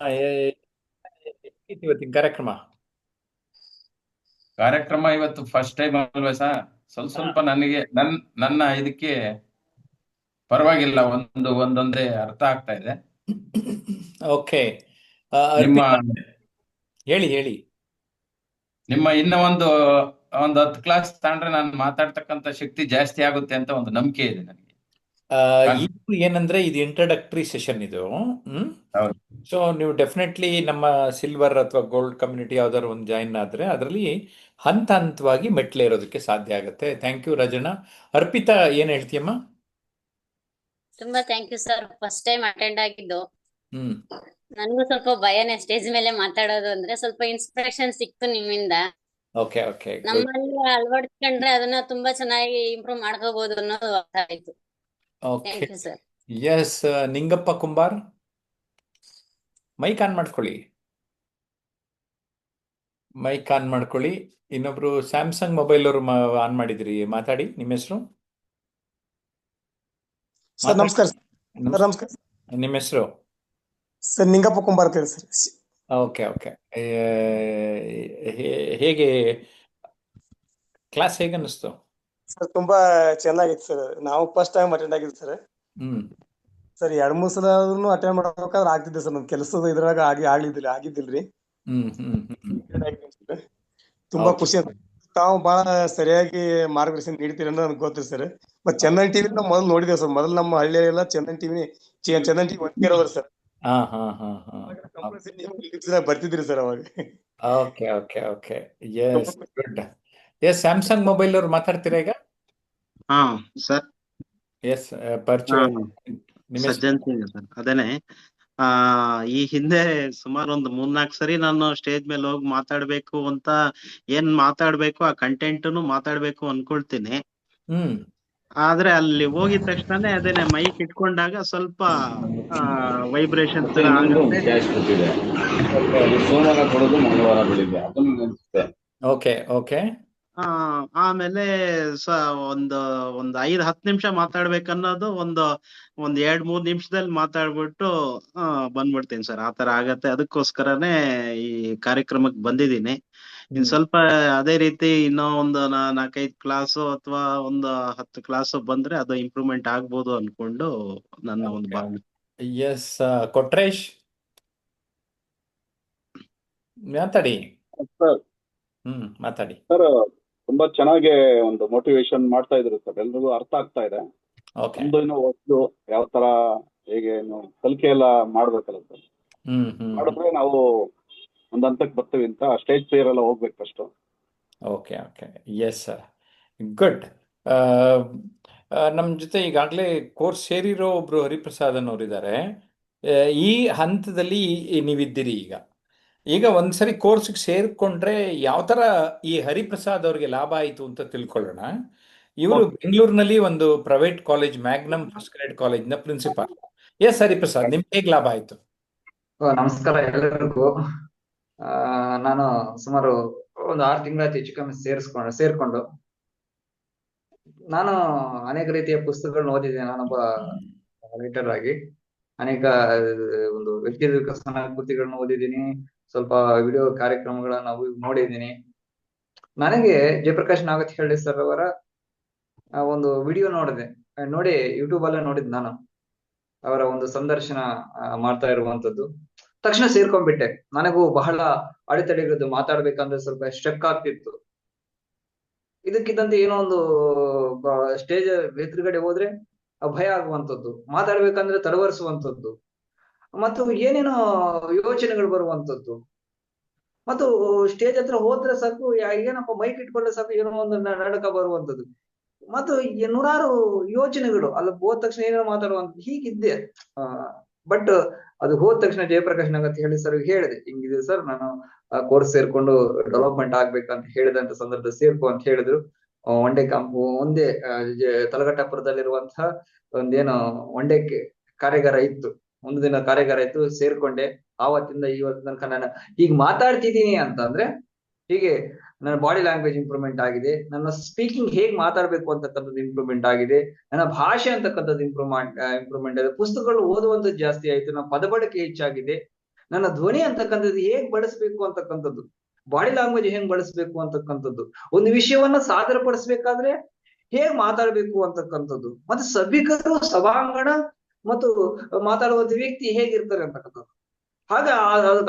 ಹೇಗಿತ್ತು ಇವತ್ತಿನ ಕಾರ್ಯಕ್ರಮ? ಕಾರ್ಯಕ್ರಮ ಇವತ್ತು ಫಸ್ಟ್ ಟೈಮ್ ಅಲ್ವಾ ಸರ್? ಸ್ವಲ್ಪ ಹಾ. ಸ್ವಲ್ಪ ನನಗೆ ನನ್ನ ಇದಕ್ಕೆ ಪರವಾಗಿಲ್ಲ, ಒಂದೊಂದೇ ಅರ್ಥ ಆಗ್ತಾ ಇದೆ. ಓಕೆ. ನಿಮ್ಮ ಅರ್ಪಿತಾ, ಹೇಳಿ ಹೇಳಿ. ನಿಮ್ಮ ಇನ್ನ ಒಂದು 10 ಕ್ಲಾಸ್ ತಗೊಂಡ್ರೆ ನಾನು ಮಾತಾಡ್ತಕ್ಕಂತ ಶಕ್ತಿ ಜಾಸ್ತಿ ಆಗುತ್ತೆ ಅಂತ ಒಂದು ನಂಬಿಕೆ ಇದೆ ನನಗೆ. ಆ, ಕಾನ್- ಇದು ಏನಂದ್ರೆ ಇದು ಇಂಟ್ರಡಕ್ಟರಿ ಸೆಷನ್ ಇದು. ಹ್ಮ್. ಹೌದು. ಸೊ ನೀವು ಡೆಫಿನೆಟ್ಲಿ ನಮ್ಮ ಸಿಲ್ವರ್ ಅಥವಾ ಗೋಲ್ಡ್ ಕಮ್ಯುನಿಟಿ ಯಾವ್ದಾದ್ರು ಒಂದು ಜಾಯಿನ್ ಆದ್ರೆ ಅದರಲ್ಲಿ ಹಂತ ಹಂತವಾಗಿ ಮೆಟ್ಲೇರೋದಕ್ಕೆ ಸಾಧ್ಯ ಆಗುತ್ತೆ. Thank you ರಜನಾ. ಅರ್ಪಿತಾ, ಏನ್ ಹೇಳ್ತೀಯಮ್ಮ? ತುಂಬಾ thank you sir. First time attend ಆಗಿದ್ದು. ಹ್ಮ್. ನನಗೂ ಸ್ವಲ್ಪ ಭಯನೇ ಸ್ಟೇಜ್ ಮೇಲೆ ಮಾತಾಡೋದು ಅಂದ್ರೆ. ಸ್ವಲ್ಪ ಇನ್ಸ್ಪಿರೇಷನ್ ಸಿಕ್ತು ನಿಮ್ಮಿಂದ. Okay okay, good. ನಮ್ಮಲ್ಲಿ ಅಳವಡಿಸ್ಕೊಂಡ್ರೆ ಅದನ್ನ ತುಂಬಾ ಚೆನ್ನಾಗಿ ಇಂಪ್ರೂವ್ ಮಾಡ್ಕೋಬಹುದು ಅನ್ನೋದು ಅರ್ಥ ಆಯ್ತು. Okay. Thank you sir. Yes. Ningappa Kumbar, mic on ಮಾಡ್ಕೊಳ್ಳಿ. ಮೈಕ್ ಆನ್ ಮಾಡ್ಕೊಳ್ಳಿ. ಇನ್ನೊಬ್ರು ಸ್ಯಾಮ್ಸಂಗ್ ಮೊಬೈಲ್ ಅವರು ಆನ್ ಮಾಡಿದ್ರಿ, ಮಾತಾಡಿ. ನಿಮ್ಮ ಹೆಸರು? ಸರ್ ಮಾತಾಡಿ. ನಮಸ್ಕಾರ. ಸರ್ ನಮಸ್ಕಾರ. ನಮಸ್ಕಾರ. ನಿಮ್ಮ ಹೆಸರು? ಸರ್ ನಿಂಗಪ್ಪ ಕುಂಬಾರ್ ಅಂತ ಹೇಳಿ ಸರ್. Okay okay. ಹೇಗೆ ಕ್ಲಾಸ್ ಹೇಗೆ ಅನ್ನಿಸ್ತು? ಸರ್ ತುಂಬಾ ಚೆನ್ನಾಗಿತ್ತು ಸರ್. ನಾವು ಫಸ್ಟ್ ಟೈಮ್ ಅಟೆಂಡ್ ಆಗಿದ್ದು ಸರ್. ಹ್ಮ್. ಸರ್ 2-3 ಸಲ ಅಟೆಂಡ್ ಮಾಡ್ಬೇಕಾದ್ರೆ ಆಗ್ತಿದ್ದೆ ಸರ್. ನಮ್ ಕೆಲಸದ ಇದ್ರಾಗ ಆಗಿದ್ದಿಲ್ರಿ. ಹ್ಮ್ ಹ್ಮ್ ಹ್ಮ್. ತುಂಬಾ ಓಕೆ. ಖುಷಿ ಅಂತ. ತಾವು ಬಹಳ ಸರಿಯಾಗಿ ಮಾರ್ಗದರ್ಶನ ನೀಡ್ತೀರಿ ಅನ್ನೋದು ನನಗೆ ಗೊತ್ತಿದೆ ಸರ್. ಮತ್ತೆ ಚಂದನ್ ಟಿವಿ ಮೊದಲು ನೋಡಿದ್ದೇವೆ ಸರ್. ಮೊದಲು ನಮ್ಮ ಹಳ್ಳಿಯಲ್ಲೆಲ್ಲ ಚಂದನ್ ಟಿವಿ ಒಂದಿರೋರು ಸರ್. ಹಾ ಹಾ ಹಾ ಹಾ. ಕಂಪಲ್ಸರಿ ನೀವು ಬರ್ತಿದ್ರಿ ಸರ್ ಅವಾಗ. Okay okay okay. ತುಂಬಾ ಎಸ್, ಖುಷಿ. ಗುಡ್. ಎಸ್, ಸ್ಯಾಮ್ಸಂಗ್ ಮೊಬೈಲ್ ಅವರು ಮಾತಾಡ್ತೀರಾ ಈಗ? ಹಾ ಸರ್. ಎಸ್, ಪರಿಚಯ. ನಿಮ್ಮ ಹೆಸರು? ಸಜ್ಜನ್ ಸಿಂಗ್ ಸರ್. ಅದೇನೆ. ಆ ಈ ಹಿಂದೆ ಸುಮಾರು ಒಂದು 3-4 ಸರಿ ನಾನು ಸ್ಟೇಜ್ ಮೇಲೆ ಹೋಗಿ ಮಾತಾಡ್ಬೇಕು ಅಂತ, ಏನ್ ಮಾತಾಡ್ಬೇಕು ಆ ಕಂಟೆಂಟ್ನು ಮಾತಾಡ್ಬೇಕು ಅನ್ಕೊಳ್ತೀನಿ. ಹ್ಮ್. ಆದ್ರೆ ಅಲ್ಲಿ ಹೋಗಿದ ತಕ್ಷಣನೇ ಅದೇನೆ ಮೈಕ್ ಇಟ್ಕೊಂಡಾಗ ಸ್ವಲ್ಪ ವೈಬ್ರೇಷನ್ ಮತ್ತೆ ತರ ಇನ್ನೊಂದು ಆಗುತ್ತೆ. ಕ್ಯಾಶ್ ಕೊಟ್ಟಿದೆ, ಅದು ಸೋಮವಾರ ಕೊಡೋದು, ಮಂಗಳವಾರ ಬೆಳಿಗ್ಗೆ, ಅದನ್ನು ನೆನಪಿಸುತ್ತೆ. Okay okay. ಆ ಆಮೇಲೆ ಸ ಒಂದು ಒಂದು 5-10 ನಿಮಿಷ ಮಾತಾಡ್ಬೇಕನ್ನೋದು ಒಂದ್ 2-3 ನಿಮಿಷದಲ್ಲಿ ಮಾತಾಡ್ಬಿಟ್ಟು ಬಂದ್ಬಿಡ್ತೀನಿ ಸರ್. ಆತರ ಆಗತ್ತೆ. ಅದಕ್ಕೋಸ್ಕರನೇ ಈ ಕಾರ್ಯಕ್ರಮಕ್ಕೆ ಬಂದಿದ್ದೀನಿ. ಇನ್ ಸ್ವಲ್ಪ ಅದೇ ರೀತಿ ಇನ್ನೂ ಒಂದು 4-5 ಕ್ಲಾಸು ಅಥವಾ ಒಂದು 10 ಕ್ಲಾಸು ಬಂದ್ರೆ ಅದು ಇಂಪ್ರೂವ್ಮೆಂಟ್ ಆಗ್ಬೋದು ಅನ್ಕೊಂಡು ನನ್ನ ಒಂದು ಭಾವನೆ. ಎಸ್, ಕೊಟ್ರೇಶ್, ಮಾತಾಡಿ. ಸರ್ ಮಾತಾಡಿ. ಸರ್ ತುಂಬಾ ಚೆನ್ನಾಗಿ ಒಂದು ಮೋಟಿವೇಶನ್ ಮಾಡ್ತಾ ಇದ್ರು ಸರ್. ಎಲ್ರಿಗೂ ಅರ್ಥ ಆಗ್ತಾ ಇದೆ. ಓಕೆ. ನಮ್ದು ಇನ್ನೂ ಹೊಸದು, ಯಾವ ತರ ಹೇಗೆ ಕಲಿಕೆ ಎಲ್ಲ ಮಾಡ್ಬೇಕಲ್ಲ ಸರ್. ಹ್ಮ್ ಹ್ಮ್. ಮಾಡಿದ್ರೆ ನಾವು ಒಂದ್ ಹಂತಕ್ಕೆ ಬರ್ತೀವಿ ಅಂತ ಸ್ಟೇಜ್ ಫಿಯರ್ ಎಲ್ಲ ಹೋಗ್ಬೇಕು first. Okay okay. Yes sir, good. ನಮ್ಮ ಜೊತೆ ಈಗಾಗಲೇ ಕೋರ್ಸ್ ಸೇರಿರೋ ಒಬ್ರು ಹರಿಪ್ರಸಾದ್ ಅನ್ನೋರಿದ್ದಾರೆ. ಈ ಹಂತದಲ್ಲಿ ನೀವಿದ್ದೀರಿ ಈಗ. ಈಗ ಒಂದ್ಸರಿ ಕೋರ್ಸ್ಗೆ ಸೇರ್ಕೊಂಡ್ರೆ ಯಾವ ಥರ ಈ ಹರಿಪ್ರಸಾದ್ ಅವ್ರಿಗೆ ಲಾಭ ಆಯಿತು ಅಂತ ತಿಳ್ಕೊಳ್ಳೋಣ. ಇವರು ಓಕೆ. ಬೆಂಗಳೂರಿನಲ್ಲಿ ಒಂದು private college, magnum first grade ಕಾಲೇಜ್ನ ಪ್ರಿನ್ಸಿಪಾಲ್. ಎಸ್ ಹರಿಪ್ರಸಾದ್, ನಿಮ್ಗೆ ಹೇಗೆ ಲಾಭ ಆಯಿತು? ನಮಸ್ಕಾರ ಎಲ್ಲರಿಗೂ. ನಾನು ಸುಮಾರು ಒಂದು 6 ತಿಂಗಳಾಯ್ತು ಹೆಚ್ಚು ಕಮ್ಮಿ ಸೇರ್ಕೊಂಡು ನಾನು ಅನೇಕ ರೀತಿಯ ಪುಸ್ತಕಗಳನ್ನ ಓದಿದ್ದೇನೆ. ನಾನೊಬ್ಬ ರೈಟರ್ ಆಗಿ ಅನೇಕ ಒಂದು ವ್ಯಕ್ತಿ ವಿಕಸನ ಕೃತಿಗಳನ್ನ ಓದಿದ್ದೀನಿ. ಸ್ವಲ್ಪ ವಿಡಿಯೋ ಕಾರ್ಯಕ್ರಮಗಳನ್ನ ನೋಡಿದ್ದೀನಿ. ನನಗೆ ಜಯಪ್ರಕಾಶ್ ನಾಗತಿಹಳ್ಳಿ ಸರ್ ಅವರ ಒಂದು ವಿಡಿಯೋ ನೋಡಿ ಯೂಟ್ಯೂಬ್ ಅಲ್ಲೇ ನೋಡಿದ್ ನಾನು. ಅವರ ಒಂದು ಸಂದರ್ಶನ ಮಾಡ್ತಾ ಇರುವಂತದ್ದು ತಕ್ಷಣ ಸೇರ್ಕೊಂಡ್ಬಿಟ್ಟೆ. ನನಗೂ ಬಹಳ ಅಡೆತಡೆಗಳು, ಮಾತಾಡ್ಬೇಕಂದ್ರೆ ಸ್ವಲ್ಪ ಸ್ಟ್ರಕ್ ಆಗ್ತಿತ್ತು. ಇದಕ್ಕಿದ್ದಂತೆ ಏನೋ ಒಂದು ಸ್ಟೇಜ್ ಎದುರುಗಡೆ ಹೋದ್ರೆ ಭಯ ಆಗುವಂಥದ್ದು, ಮಾತಾಡ್ಬೇಕಂದ್ರೆ ತಡವರಿಸುವಂಥದ್ದು, ಮತ್ತು ಏನೇನೋ ಯೋಚನೆಗಳು ಬರುವಂಥದ್ದು, ಮತ್ತು ಸ್ಟೇಜ್ ಹತ್ರ ಹೋದ್ರೆ ಸಾಕು ಏನಪ್ಪ ಮೈಕ್ ಇಟ್ಕೊಂಡ್ರೆ ಸಾಕು ಏನೋ ಒಂದು ನಡಕ ಬರುವಂಥದ್ದು, ಮತ್ತು ನೂರಾರು ಯೋಚನೆಗಳು. ಅಲ್ಲಿ ಹೋದ ತಕ್ಷಣ ಏನೋ ಮಾತಾಡುವಂತ ಹೀಗಿದ್ದೆ. ಬಟ್ ಅದು ಹೋದ ತಕ್ಷಣ ಜಯಪ್ರಕಾಶ್ ನಗತ್ ಹೇಳಿ ಸರ್ ಹೇಳಿದೆ, ಹಿಂಗಿದೆ ಸರ್, ನಾನು ಕೋರ್ಸ್ ಸೇರ್ಕೊಂಡು ಡೆವಲಪ್ಮೆಂಟ್ ಆಗ್ಬೇಕಂತ ಹೇಳಿದಂತ ಸಂದರ್ಭದಲ್ಲಿ ಸೇರ್ಕೊ ಅಂತ ಹೇಳಿದ್ರು. ಒಂದೇ ತಲಗಟ್ಟಪುರದಲ್ಲಿರುವಂತಹ ಒಂದೇನು ಒನ್-ಡೇ ಕಾರ್ಯಾಗಾರ ಇತ್ತು. ಒಂದು ದಿನ ಕಾರ್ಯಾಗಾರ ಇತ್ತು, ಸೇರ್ಕೊಂಡೆ. ಆವತ್ತಿಂದ ಇವತ್ತು ತನಕ ನಾನು ಈಗ ಮಾತಾಡ್ತಿದ್ದೀನಿ ಅಂತಂದ್ರೆ ಹೀಗೆ ನನ್ನ ಬಾಡಿ ಲ್ಯಾಂಗ್ವೇಜ್ ಇಂಪ್ರೂವ್ಮೆಂಟ್ ಆಗಿದೆ, ನನ್ನ ಸ್ಪೀಕಿಂಗ್ ಹೇಗ್ ಮಾತಾಡ್ಬೇಕು ಅಂತಕ್ಕಂಥದ್ದು ಇಂಪ್ರೂವ್ಮೆಂಟ್ ಆಗಿದೆ, ನನ್ನ ಭಾಷೆ ಅಂತಕ್ಕಂಥದ್ದು ಇಂಪ್ರೂವ್ಮೆಂಟ್ ಆಗಿದೆ, ಪುಸ್ತಕಗಳು ಓದುವಂಥದ್ದು ಜಾಸ್ತಿ ಆಯ್ತು, ನನ್ನ ಪದಬಳಕೆ ಹೆಚ್ಚಾಗಿದೆ, ನನ್ನ ಧ್ವನಿ ಅಂತಕ್ಕಂಥದ್ದು ಹೇಗ್ ಬಳಸ್ಬೇಕು ಅಂತಕ್ಕಂಥದ್ದು, ಬಾಡಿ ಲ್ಯಾಂಗ್ವೇಜ್ ಹೆಂಗ್ ಬಳಸ್ಬೇಕು ಅಂತಕ್ಕಂಥದ್ದು, ಒಂದು ವಿಷಯವನ್ನ ಸಾದರಪಡಿಸ್ಬೇಕಾದ್ರೆ ಹೇಗ್ ಮಾತಾಡ್ಬೇಕು ಅಂತಕ್ಕಂಥದ್ದು, ಮತ್ತೆ ಸಭಿಕರು ಸಭಾಂಗಣ ಮತ್ತು ಮಾತಾಡುವಂತ ವ್ಯಕ್ತಿ ಹೇಗಿರ್ತಾರೆ ಅಂತಕ್ಕಂಥದ್ದು. ಹಾಗ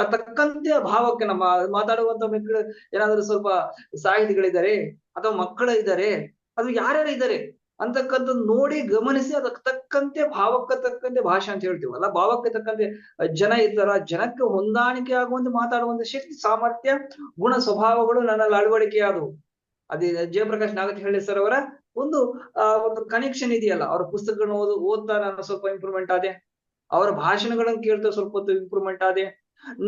ತಕ್ಕಂತೆ ಭಾವಕ್ಕೆ ನಮ್ಮ ಮಾತಾಡುವಂತ ಮಕ್ಕಳು ಏನಾದ್ರು ಸ್ವಲ್ಪ ಸಾಹಿತಿಗಳಿದ್ದಾರೆ ಅಥವಾ ಮಕ್ಕಳು ಇದ್ದಾರೆ, ಅದು ಯಾರ್ಯಾರು ಇದ್ದಾರೆ ಅಂತಕ್ಕಂಥದ್ದು ನೋಡಿ ಗಮನಿಸಿ ಅದಕ್ಕೆ ತಕ್ಕಂತೆ ಭಾವಕ್ಕೆ ತಕ್ಕಂತೆ ಭಾಷೆ ಅಂತ ಹೇಳ್ತೀವಲ್ಲ, ಭಾವಕ್ಕೆ ತಕ್ಕಂತೆ ಜನ ಇರ್ತಾರ, ಜನಕ್ಕೆ ಹೊಂದಾಣಿಕೆ ಆಗುವಂತೆ ಮಾತಾಡುವಂತ ಶಕ್ತಿ, ಸಾಮರ್ಥ್ಯ, ಗುಣ ಸ್ವಭಾವಗಳು ನನ್ನಲ್ಲಿ ಅಳವಡಿಕೆ ಆದವು. ಅದೇ ಜಯಪ್ರಕಾಶ್ ನಾಗತಿಹಳ್ಳಿ ಸರ್ ಅವರ ಒಂದು ಒಂದು ಕನೆಕ್ಷನ್ ಇದೆಯಲ್ಲ, ಅವರ ಪುಸ್ತಕಗಳನ್ನ ಓದ್ತಾ ನಾನು ಸ್ವಲ್ಪ ಇಂಪ್ರೂವ್ಮೆಂಟ್ ಆದೆ, ಅವರ ಭಾಷಣಗಳನ್ನು ಕೇಳ್ತಾ ಸ್ವಲ್ಪ ಹೊತ್ತು ಇಂಪ್ರೂವ್ಮೆಂಟ್ ಆದೆ.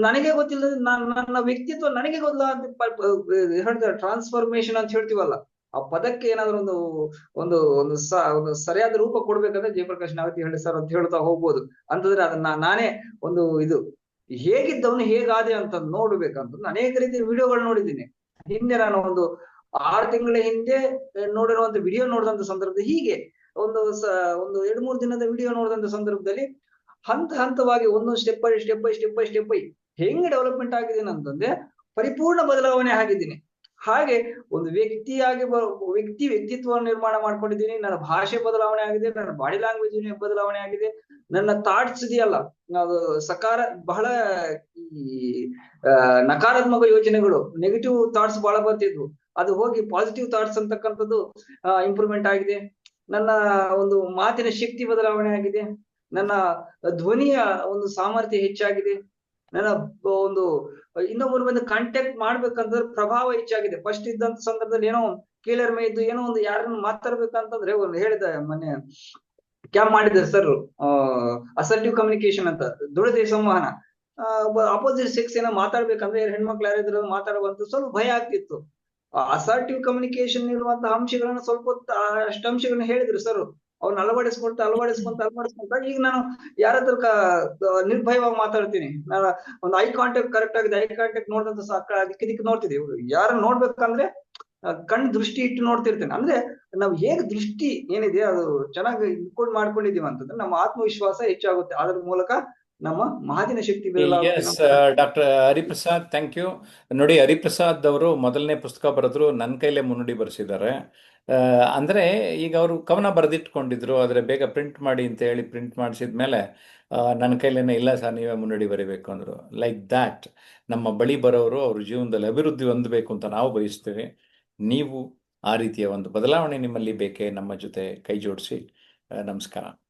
ನನಗೆ ಗೊತ್ತಿಲ್ಲ, ನನ್ನ ವ್ಯಕ್ತಿತ್ವ ನನಗೆ ಗೊತ್ತಿಲ್ಲ ಅಂತ ಹೇಳ್ತಾರೆ, ಟ್ರಾನ್ಸ್ಫಾರ್ಮೇಶನ್ ಅಂತ ಹೇಳ್ತೀವಲ್ಲ, ಆ ಪದಕ್ಕೆ ಏನಾದ್ರು ಒಂದು ಒಂದು ಸರಿಯಾದ ರೂಪ ಕೊಡ್ಬೇಕಂದ್ರೆ ಜಯಪ್ರಕಾಶ್ ನಾಗತಿಹಳ್ಳಿ ಸರ್ ಅಂತ ಹೇಳ್ತಾ ಹೋಗ್ಬೋದು. ಅಂತಂದ್ರೆ ಅದನ್ನ ನಾನೇ ಒಂದು ಇದು ಹೇಗಿದ್ದವನು ಹೇಗಾದೆ ಅಂತ ನೋಡ್ಬೇಕಂತ ಅನೇಕ ರೀತಿಯ ವಿಡಿಯೋಗಳು ನೋಡಿದ್ದೀನಿ. ಹಿಂದೆ ನಾನು ಒಂದು 6 ತಿಂಗಳ ಹಿಂದೆ ನೋಡಿರುವಂತ ವಿಡಿಯೋ ನೋಡಿದಂತ ಸಂದರ್ಭದಲ್ಲಿ ಹೀಗೆ ಒಂದು 2-3 ದಿನದ ವಿಡಿಯೋ ನೋಡಿದಂತ ಸಂದರ್ಭದಲ್ಲಿ ಹಂತವಾಗಿ ಒಂದೊಂದು ಸ್ಟೆಪ್ ಬೈ ಹೆಂಗ್ ಡೆವಲಪ್ಮೆಂಟ್ ಆಗಿದ್ದೀನಿ ಅಂತಂದ್ರೆ ಪರಿಪೂರ್ಣ ಬದಲಾವಣೆ ಆಗಿದ್ದೀನಿ. ಹಾಗೆ ಒಂದು ವ್ಯಕ್ತಿತ್ವವನ್ನು ನಿರ್ಮಾಣ ಮಾಡ್ಕೊಂಡಿದ್ದೀನಿ. ನನ್ನ ಭಾಷೆ ಬದಲಾವಣೆ ಆಗಿದೆ, ನನ್ನ ಬಾಡಿ ಲ್ಯಾಂಗ್ವೇಜ್ ಬದಲಾವಣೆ ಆಗಿದೆ, ನನ್ನ ಥಾಟ್ಸ್ ಇದೆಯಲ್ಲ ಅದು ಬಹಳ ಈ ನಕಾರಾತ್ಮಕ ಯೋಚನೆಗಳು, ನೆಗೆಟಿವ್ ಥಾಟ್ಸ್ ಬಹಳ ಬರ್ತಿದ್ವು, ಅದು ಹೋಗಿ ಪಾಸಿಟಿವ್ ಥಾಟ್ಸ್ ಅಂತಕ್ಕಂಥದ್ದು ಇಂಪ್ರೂವ್ಮೆಂಟ್ ಆಗಿದೆ. ನನ್ನ ಒಂದು ಮಾತಿನ ಶಕ್ತಿ ಬದಲಾವಣೆ ಆಗಿದೆ, ನನ್ನ ಧ್ವನಿಯ ಒಂದು ಸಾಮರ್ಥ್ಯ ಹೆಚ್ಚಾಗಿದೆ, ನನ್ನ ಒಂದು ಇನ್ನೊಬ್ಬರು ಬಂದು ಕಾಂಟ್ಯಾಕ್ಟ್ ಮಾಡ್ಬೇಕಂತಂದ್ರೆ ಪ್ರಭಾವ ಹೆಚ್ಚಾಗಿದೆ. ಫಸ್ಟ್ ಇದ್ದಂತ ಸಂದರ್ಭದಲ್ಲಿ ಏನೋ ಕೀಳರಿಮೆ ಇದ್ದು ಏನೋ ಒಂದು ಯಾರನ್ನ ಮಾತಾಡ್ಬೇಕಂತಂದ್ರೆ ಒಂದು ಹೇಳಿದ ಮೊನ್ನೆ ಕ್ಯಾಂಪ್ ಮಾಡಿದ್ದಾರೆ ಸರ್, ಅಸರ್ಟಿವ್ ಕಮ್ಯುನಿಕೇಶನ್ ಅಂತ, ದೃಢತೆ ಸಂವಹನ. ಅಪೋಸಿಟ್ ಸೆಕ್ಸ್ ಏನೋ ಮಾತಾಡ್ಬೇಕಂದ್ರೆ ಹೆಣ್ಮಕ್ಳು ಯಾರಿದ್ರು ಮಾತಾಡುವಂತ ಸ್ವಲ್ಪ ಭಯ ಆಗ್ತಿತ್ತು. ಅಸರ್ಟಿವ್ ಕಮ್ಯುನಿಕೇಶನ್ ಇರುವಂತಹ ಅಂಶಗಳನ್ನ ಸ್ವಲ್ಪ ಅಷ್ಟು ಅಂಶಗಳನ್ನ ಹೇಳಿದ್ರು ಸರ್, ಅವ್ನ ಅಳವಡಿಸ್ಕೊಂತ ಈಗ ನಾನು ಯಾರ ಹತ್ರ ನಿರ್ಭಯವಾಗಿ ಮಾತಾಡ್ತೀನಿ. ನಾನು ಒಂದು ಐ ಕಾಂಟ್ಯಾಕ್ಟ್ ಕರೆಕ್ಟ್ ಆಗಿದೆ, ಐ ಕಾಂಟ್ಯಾಕ್ಟ್ ನೋಡಿದಂತ ದಿಕ್ಕ ನೋಡ್ತಿದ್ದೀವಿ. ಯಾರ ನೋಡ್ಬೇಕಂದ್ರೆ ದೃಷ್ಟಿ ಇಟ್ಟು ನೋಡ್ತಿರ್ತೇನೆ. ಅಂದ್ರೆ ನಾವು ಹೇಗೆ ದೃಷ್ಟಿ ಏನಿದೆ ಅದು ಚೆನ್ನಾಗಿ ಇನ್ಕೋಡ್ ಮಾಡ್ಕೊಂಡಿದೀವಿ ಅಂತಂದ್ರೆ ನಮ್ಮ ಆತ್ಮವಿಶ್ವಾಸ ಹೆಚ್ಚಾಗುತ್ತೆ. ಅದ್ರ ಮೂಲಕ ನಮ್ಮ ಮಾತಿನ ಶಕ್ತಿ ಡಾಕ್ಟರ್ ಹರಿಪ್ರಸಾದ್, ಥ್ಯಾಂಕ್ ಯು. ನೋಡಿ, ಹರಿಪ್ರಸಾದ್ ಅವರು ಮೊದಲನೇ ಪುಸ್ತಕ ಬರೆದ್ರು, ನನ್ನ ಕೈಲೇ ಮುನ್ನುಡಿ ಬರೆಸಿದ್ದಾರೆ. ಅಂದರೆ ಈಗ ಅವರು ಕವನ ಬರೆದಿಟ್ಕೊಂಡಿದ್ರು, ಆದರೆ ಬೇಗ ಪ್ರಿಂಟ್ ಮಾಡಿ ಅಂತ ಹೇಳಿ ಪ್ರಿಂಟ್ ಮಾಡಿಸಿದ್ಮೇಲೆ ನನ್ನ ಕೈಲೇನೆ ಇಲ್ಲ ಸರ್ ನೀವೇ ಮುನ್ನುಡಿ ಬರೀಬೇಕು ಅಂದರು. ಲೈಕ್ ದ್ಯಾಟ್ ನಮ್ಮ ಬಳಿ ಬರೋರು ಅವ್ರ ಜೀವನದಲ್ಲಿ ಅಭಿವೃದ್ಧಿ ಹೊಂದಬೇಕು ಅಂತ ನಾವು ಬಯಸ್ತೀವಿ. ನೀವು ಆ ರೀತಿಯ ಒಂದು ಬದಲಾವಣೆ ನಿಮ್ಮಲ್ಲಿ ಬೇಕೇ, ನಮ್ಮ ಜೊತೆ ಕೈ ಜೋಡಿಸಿ. ನಮಸ್ಕಾರ.